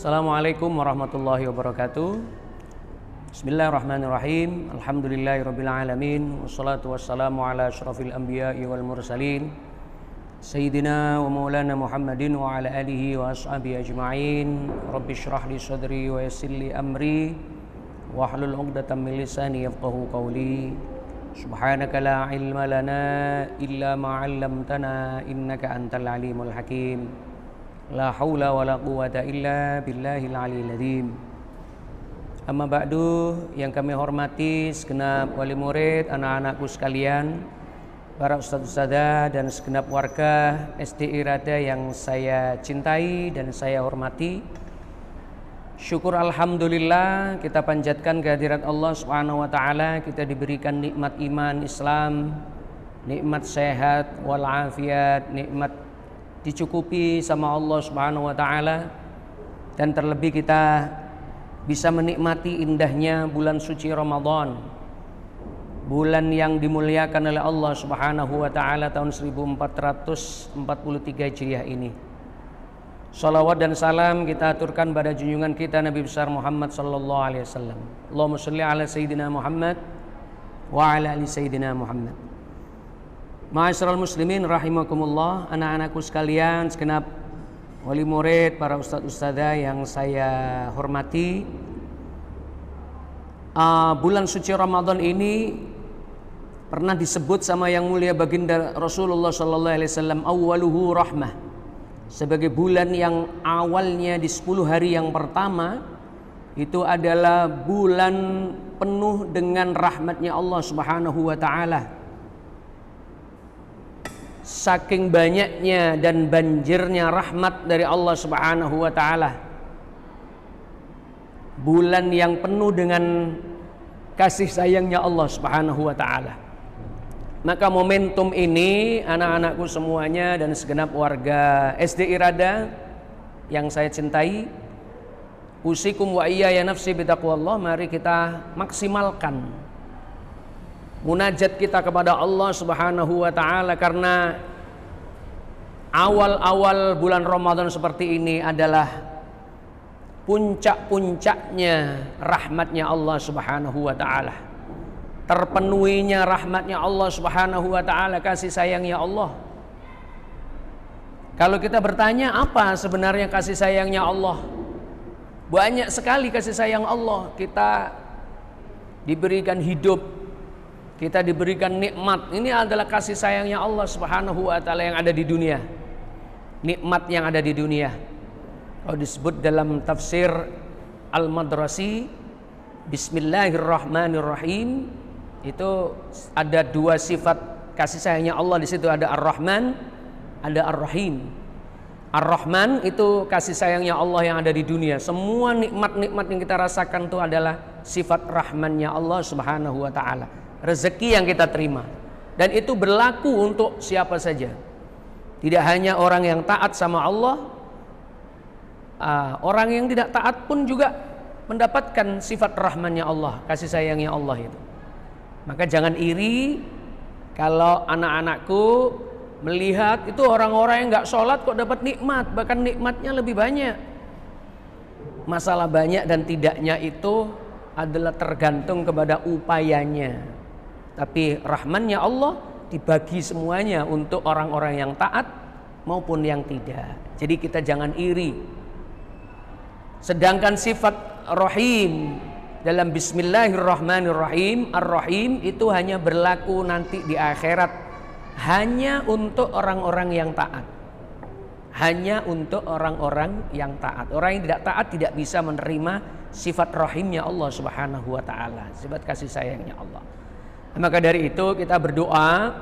Assalamualaikum warahmatullahi wabarakatuh. Bismillahirrahmanirrahim. Alhamdulillahirabbil alamin. Wassalatu wassalamu ala asyrafil anbiya'i wal mursalin Sayyidina wa maulana Muhammadin wa ala alihi wa ashabihi ajma'in. Rabbi shrah li sadri wa yassir li amri wahlul 'uqdatam min lisani yafqahu qawli. Subhanaka la ilma lana illa ma 'allamtana innaka antal alimul hakim. La haula wa la quwata illa billahil aliyil azim. Amma ba'du, yang kami hormati segenap wali murid, anak-anakku sekalian, para ustadz-ustadzah dan segenap warga SD Irada yang saya cintai dan saya hormati. Syukur alhamdulillah kita panjatkan kehadirat Allah Subhanahu wa taala, kita diberikan nikmat iman Islam, nikmat sehat wal afiat, nikmat dicukupi sama Allah Subhanahu wa taala, dan terlebih kita bisa menikmati indahnya bulan suci Ramadan, bulan yang dimuliakan oleh Allah Subhanahu wa taala tahun 1443 Hijriah ini. Salawat dan salam kita aturkan pada junjungan kita Nabi besar Muhammad sallallahu alaihi wasallam. Allahumma shalli ala sayyidina Muhammad wa ala ali sayyidina Muhammad. Ma'asyiral muslimin rahimakumullah, anak-anakku sekalian, segenap wali murid, para ustadz-ustadzah yang saya hormati. Bulan suci Ramadan ini pernah disebut sama yang mulia baginda Rasulullah sallallahu alaihi wasallam awwaluhu rahmah, sebagai bulan yang awalnya di 10 hari yang pertama itu adalah bulan penuh dengan rahmatnya Allah Subhanahu wa taala. Saking banyaknya dan banjirnya rahmat dari Allah Subhanahu wa taala, bulan yang penuh dengan kasih sayangnya Allah Subhanahu wa taala. Maka momentum ini, anak-anakku semuanya dan segenap warga SD Irada yang saya cintai, usikum wa iyaya nafsi bitaqwallah, mari kita maksimalkan munajat kita kepada Allah Subhanahu wa taala, karena awal-awal bulan Ramadan seperti ini adalah puncak-puncaknya rahmatnya Allah Subhanahu wa taala. Terpenuhinya rahmatnya Allah Subhanahu wa taala, kasih sayangnya Allah. Kalau kita bertanya apa sebenarnya kasih sayangnya Allah? Banyak sekali kasih sayang Allah. Kita diberikan hidup, kita diberikan nikmat. Ini adalah kasih sayangnya Allah Subhanahu wa taala yang ada di dunia. Nikmat yang ada di dunia. Kalau disebut dalam tafsir Al-Madrasi, Bismillahirrahmanirrahim, itu ada dua sifat kasih sayangnya Allah di situ, ada Ar-Rahman, ada Ar-Rahim. Ar-Rahman itu kasih sayangnya Allah yang ada di dunia. Semua nikmat-nikmat yang kita rasakan itu adalah sifat rahmannya Allah Subhanahu wa taala. Rezeki yang kita terima, dan itu berlaku untuk siapa saja, tidak hanya orang yang taat sama Allah, orang yang tidak taat pun juga mendapatkan sifat rahmannya Allah, kasih sayangnya Allah itu. Maka jangan iri kalau anak-anakku melihat itu orang-orang yang nggak sholat kok dapat nikmat, bahkan nikmatnya lebih banyak. Masalah banyak dan tidaknya itu adalah tergantung kepada upayanya. Tapi rahmannya Allah dibagi semuanya untuk orang-orang yang taat maupun yang tidak. Jadi kita jangan iri. Sedangkan sifat Rahim dalam Bismillahirrahmanirrahim, Ar-Rahim itu hanya berlaku nanti di akhirat, hanya untuk orang-orang yang taat. Hanya untuk orang-orang yang taat. Orang yang tidak taat tidak bisa menerima sifat rahimnya Allah Subhanahu wa taala, sifat kasih sayangnya Allah. Maka dari itu kita berdoa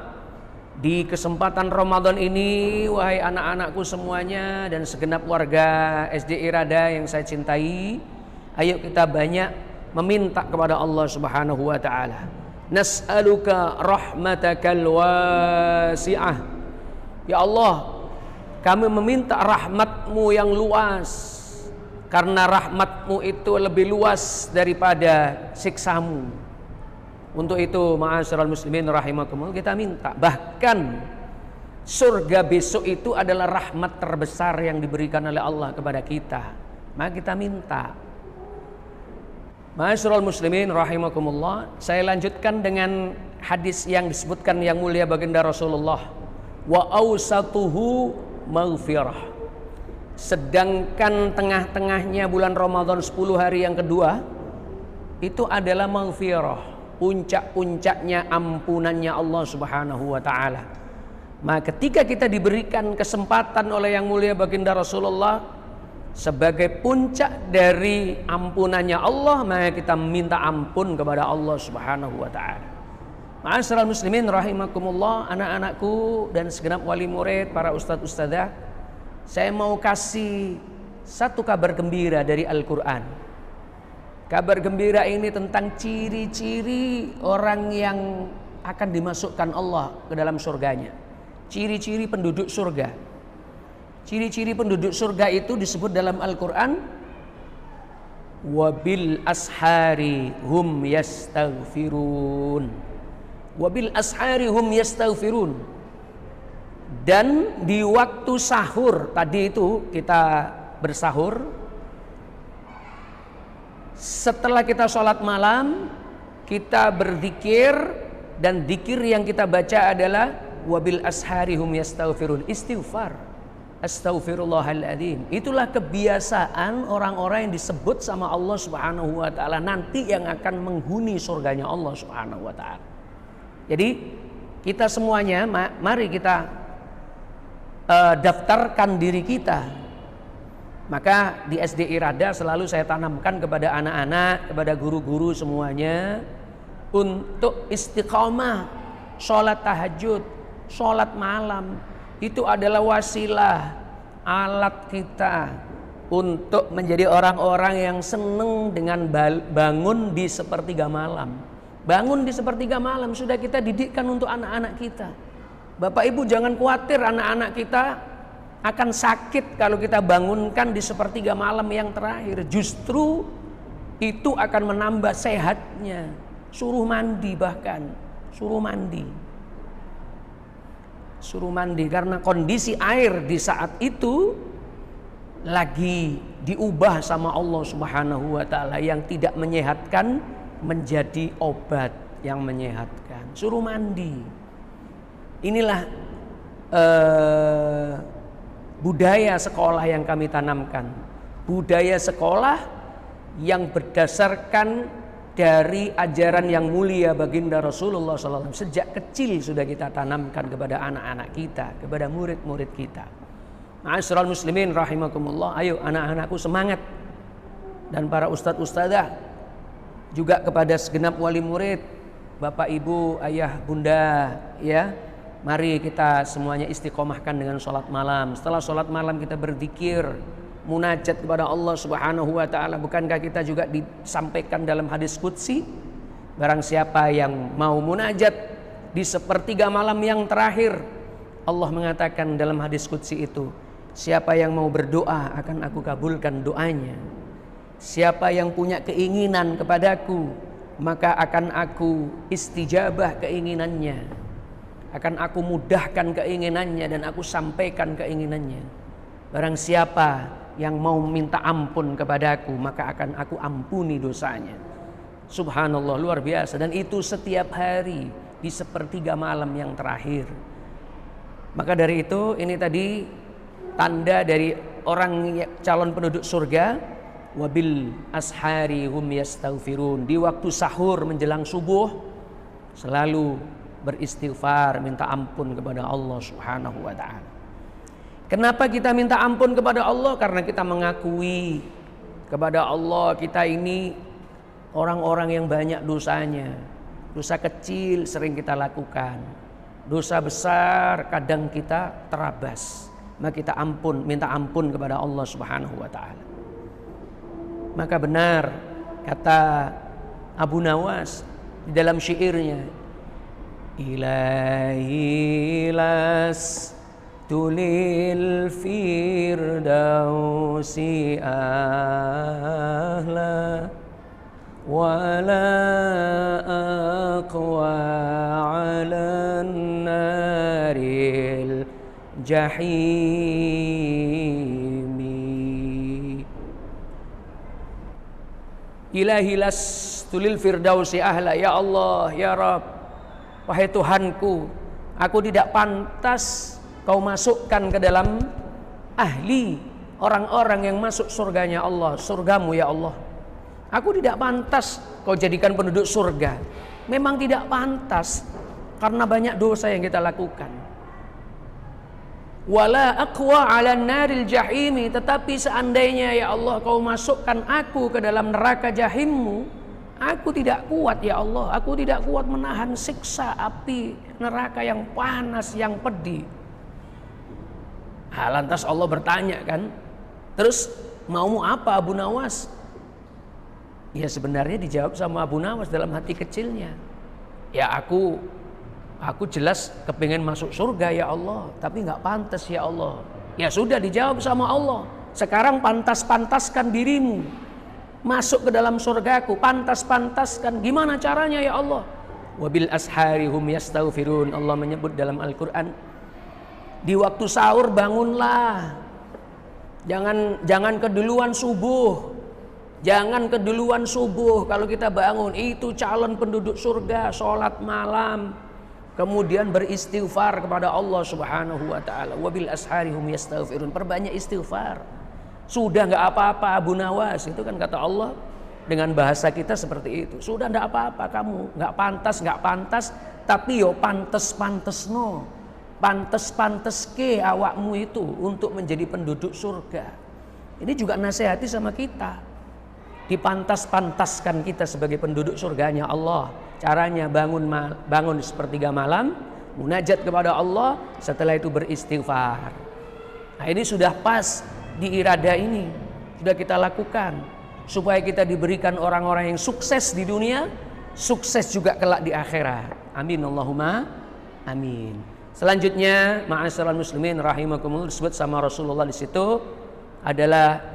di kesempatan Ramadan ini, wahai anak-anakku semuanya dan segenap warga SD Irada yang saya cintai, ayo kita banyak meminta kepada Allah Subhanahu wa taala. Nas'aluka rahmatakal wasi'ah. Ya Allah, kami meminta rahmatmu yang luas, karena rahmatmu itu lebih luas daripada siksamu. Untuk itu, ma'asyiral muslimin rahimakumullah, kita minta. Bahkan surga besok itu adalah rahmat terbesar yang diberikan oleh Allah kepada kita. maka kita minta. Ma'asyiral muslimin rahimakumullah, saya lanjutkan dengan hadis yang disebutkan yang mulia baginda Rasulullah, wa awsatuhu maghfirah. Sedangkan tengah-tengahnya bulan Ramadan 10 hari yang kedua itu adalah maghfirah, puncak-puncaknya ampunannya Allah Subhanahu wa taala. Maka ketika kita diberikan kesempatan oleh yang mulia baginda Rasulullah sebagai puncak dari ampunannya Allah, maka kita minta ampun kepada Allah Subhanahu wa taala. Ma'asyiral muslimin rahimakumullah, anak-anakku dan segenap wali murid, para ustadz ustadzah, saya mau kasih satu kabar gembira dari Al-Quran. Kabar gembira ini tentang ciri-ciri orang yang akan dimasukkan Allah ke dalam surganya. Ciri-ciri penduduk surga. Ciri-ciri penduduk surga itu disebut dalam Al-Quran, wabil ashari hum yastaghfirun. Wabil ashari hum yastaghfirun. Dan di waktu sahur, tadi itu kita bersahur, setelah kita sholat malam, kita berzikir, dan zikir yang kita baca adalah wabil ashari hum yastaghfirun, istighfar, astaghfirullahaladzim. Itulah kebiasaan orang-orang yang disebut sama Allah Subhanahu wa taala nanti yang akan menghuni surganya Allah Subhanahu wa taala. Jadi kita semuanya mari kita daftarkan diri kita. Maka di SD Irada selalu saya tanamkan kepada anak-anak, kepada guru-guru semuanya untuk istiqomah, sholat tahajud, sholat malam. Itu adalah wasilah, alat kita untuk menjadi orang-orang yang senang dengan bangun di sepertiga malam. Bangun di sepertiga malam sudah kita didikkan untuk anak-anak kita. Bapak Ibu jangan khawatir anak-anak kita akan sakit kalau kita bangunkan di sepertiga malam yang terakhir. Justru itu akan menambah sehatnya. Suruh mandi, bahkan suruh mandi. Suruh mandi karena kondisi air di saat itu lagi diubah sama Allah Subhanahu wa taala yang tidak menyehatkan menjadi obat yang menyehatkan. Suruh mandi. Inilah budaya sekolah yang kami tanamkan. Budaya sekolah yang berdasarkan dari ajaran yang mulia baginda Rasulullah SAW. Sejak kecil sudah kita tanamkan kepada anak-anak kita, kepada murid-murid kita. Ma'asyiral muslimin rahimakumullah, ayo anak-anakku semangat. Dan para ustadz ustadzah, juga kepada segenap wali murid, bapak ibu, ayah, bunda, ya. Mari kita semuanya istiqomahkan dengan sholat malam. Setelah sholat malam kita berzikir, munajat kepada Allah Subhanahu wa taala. Bukankah kita juga disampaikan dalam hadis qudsi, barang siapa yang mau munajat di sepertiga malam yang terakhir, Allah mengatakan dalam hadis qudsi itu, siapa yang mau berdoa akan aku kabulkan doanya. Siapa yang punya keinginan kepadaku, maka akan aku istijabah keinginannya. Akan aku mudahkan keinginannya dan aku sampaikan keinginannya. Barang siapa yang mau minta ampun kepadaku, maka akan aku ampuni dosanya. Subhanallah, luar biasa. Dan itu setiap hari di sepertiga malam yang terakhir. Maka dari itu, ini tadi tanda dari orang calon penduduk surga. Wabil ashari hum yastaghfirun. Di waktu sahur menjelang subuh selalu beristighfar, minta ampun kepada Allah Subhanahu wa taala. Kenapa kita minta ampun kepada Allah? Karena kita mengakui kepada Allah kita ini orang-orang yang banyak dosanya. Dosa kecil sering kita lakukan, dosa besar kadang kita terabas. Maka kita minta ampun kepada Allah Subhanahu wa taala. Maka benar kata Abu Nawas di dalam syairnya, Ilahi las tulil firdausi ahla wala aqwa ala naril jahimi. Ilahi lastu lil firdausi ahla. Ya Allah, ya Rabb, wahai Tuhanku, aku tidak pantas kau masukkan ke dalam ahli orang-orang yang masuk surganya Allah, surgamu ya Allah. Aku tidak pantas kau jadikan penduduk surga. Memang tidak pantas karena banyak dosa yang kita lakukan. Wala aqwa 'alan naril jahimi, tetapi seandainya ya Allah kau masukkan aku ke dalam neraka jahimmu, aku tidak kuat ya Allah. Aku tidak kuat menahan siksa api neraka yang panas, yang pedih. Lantas Allah bertanya kan, terus maumu apa Abu Nawas? Ya sebenarnya dijawab sama Abu Nawas dalam hati kecilnya. Ya aku jelas kepingin masuk surga ya Allah, tapi nggak pantas ya Allah. Ya sudah dijawab sama Allah. Sekarang pantas-pantaskan dirimu masuk ke dalam surgaku, pantas-pantaskan. Gimana caranya ya Allah? Wabil ashari hum yastaghfirun. Allah menyebut dalam Al-Quran, di waktu sahur bangunlah. Jangan keduluan subuh. Jangan keduluan subuh. Kalau kita bangun, itu calon penduduk surga, sholat malam, kemudian beristighfar kepada Allah Subhanahu wa taala. Wabil ashari hum yastaghfirun. Perbanyak istighfar. Sudah enggak apa-apa Abu Nawas, itu kan kata Allah dengan bahasa kita seperti itu. Sudah enggak apa-apa kamu, enggak pantas, tapi yo pantes no. Pantes ke awakmu itu untuk menjadi penduduk surga. Ini juga nasihati sama kita. Dipantas-pantaskan kita sebagai penduduk surganya Allah. Caranya bangun sepertiga malam, munajat kepada Allah, setelah itu beristighfar. Nah ini sudah pas di irada ini, sudah kita lakukan supaya kita diberikan orang-orang yang sukses di dunia, sukses juga kelak di akhirat. Amin Allahumma amin. Selanjutnya, ma'asyiral muslimin rahimakumullah, disebut sama Rasulullah di situ adalah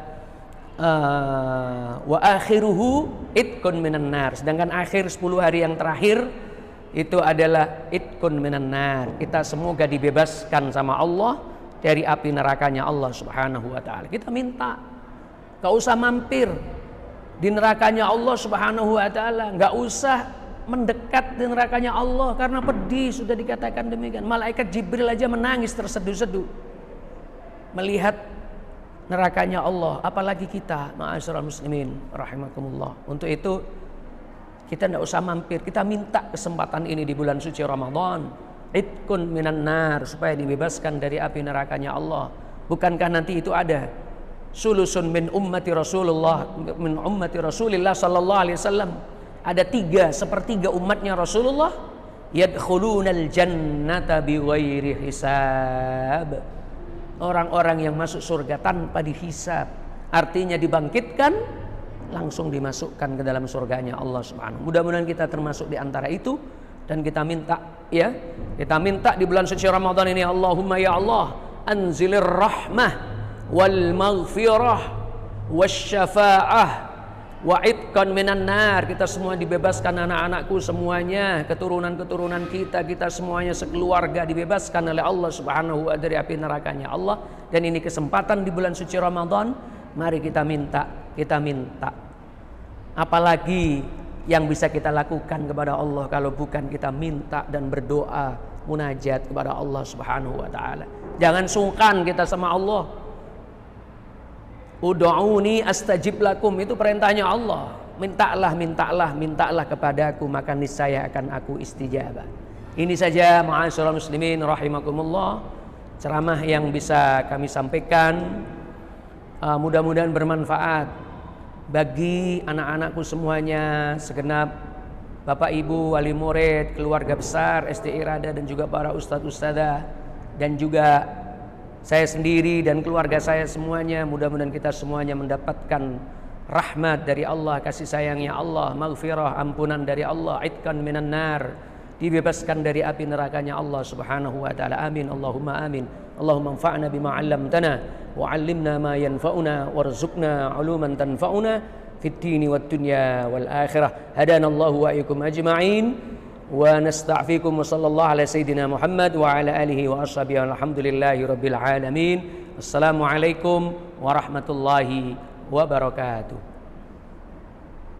wa akhiruhu itqun minan nar. Sedangkan akhir 10 hari yang terakhir itu adalah itqun minan nar. Kita semoga dibebaskan sama Allah dari api nerakanya Allah Subhanahu wa taala. Kita minta, enggak usah mampir di nerakanya Allah Subhanahu wa taala, enggak usah mendekat di nerakanya Allah karena pedih, sudah dikatakan demikian. Malaikat Jibril aja menangis terseduh-seduh melihat nerakanya Allah, apalagi kita, ma'asyiral muslimin rahimakumullah. Untuk itu kita tidak usah mampir, kita minta kesempatan ini di bulan suci Ramadan, itqun minan nar, supaya dibebaskan dari api nerakanya Allah. Bukankah nanti itu ada sulusun min ummati Rasulullah sallallahu alaihi wasallam, ada 3/3 umatnya Rasulullah yadkhulunal jannata bighairi hisab. Orang-orang yang masuk surga tanpa dihisab, artinya dibangkitkan langsung dimasukkan ke dalam surganya Allah Subhanahu. Mudah-mudahan kita termasuk di antara itu, dan kita minta ya, kita minta di bulan suci Ramadan ini, Allahumma ya Allah anzilir rahmah wal maghfirah wasyafa'ah wa itqan minan nar. Kita semua dibebaskan, anak-anakku semuanya, keturunan-keturunan kita semuanya sekeluarga dibebaskan oleh Allah Subhanahu wa taala dari api nerakanya Allah. Dan ini kesempatan di bulan suci Ramadan, mari kita minta. Apalagi yang bisa kita lakukan kepada Allah kalau bukan kita minta dan berdoa, munajat kepada Allah Subhanahu wa taala. Jangan sungkan kita sama Allah. Ud'uni astajib lakum, itu perintahnya Allah. Mintalah kepadaku, maka niscaya akan aku istijabah. Ini saja ma'asyiral muslimin rahimakumullah, ceramah yang bisa kami sampaikan. Mudah-mudahan bermanfaat bagi anak-anakku semuanya, segenap Bapak Ibu, wali murid, keluarga besar SD Irada, dan juga para ustadz ustadzah, dan juga saya sendiri dan keluarga saya semuanya. Mudah-mudahan kita semuanya mendapatkan rahmat dari Allah, kasih sayangnya Allah, maghfirah, ampunan dari Allah, itqan minan nar, dibebaskan dari api nerakanya Allah Subhanahu wa taala. Amin Allahumma amin. Allahumma anfa'na bima 'allamtana wa 'allimna ma yanfa'una warzuqna 'uluman tanfa'una fid dini wad dunya wal akhirah. Hadanallahu wa iyyakum ajma'in. Wa nasta'fikum wa sallallahu ala sayyidina Muhammad wa ala alihi wa ashabihi alhamdulillahi rabbil alamin. Assalamualaikum warahmatullahi wabarakatuh.